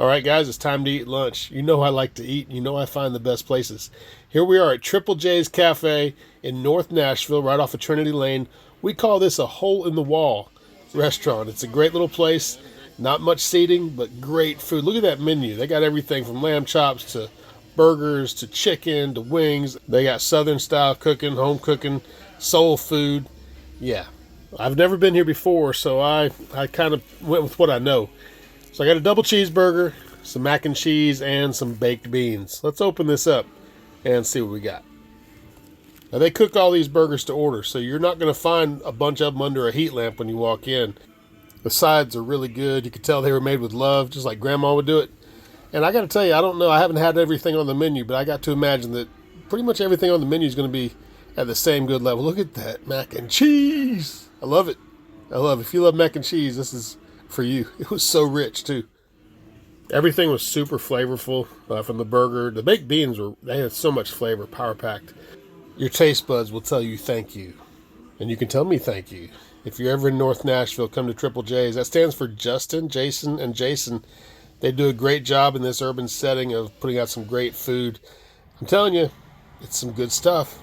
All right, guys, it's time to eat lunch. You know I like to eat. You know I find the best places. Here we are at Triple J's Cafe in North Nashville, right off of Trinity Lane. We call this a hole-in-the-wall restaurant. It's a great little place. Not much seating, but great food. Look at that menu. They got everything from lamb chops to burgers to chicken to wings. They got Southern-style cooking, home cooking, soul food. Yeah, I've never been here before, so I kind of went with what I know. So I got a double cheeseburger, some mac and cheese, and some baked beans. Let's open this up and see what we got. Now they cook all these burgers to order, so you're not going to find a bunch of them under a heat lamp when you walk in. The sides are really good. You can tell they were made with love, just like Grandma would do it. And I got to tell you, I don't know, I haven't had everything on the menu, but I got to imagine that pretty much everything on the menu is going to be at the same good level. Look at that mac and cheese. I love it. I love it. If you love mac and cheese, this is for you. It was so rich too. Everything was super flavorful from the burger. The baked beans they had so much flavor, power packed. Your taste buds will tell you thank you. And you can tell me thank you. If you're ever in North Nashville, come to Triple J's. That stands for Justin, Jason, and Jason. They do a great job in this urban setting of putting out some great food. I'm telling you, it's some good stuff.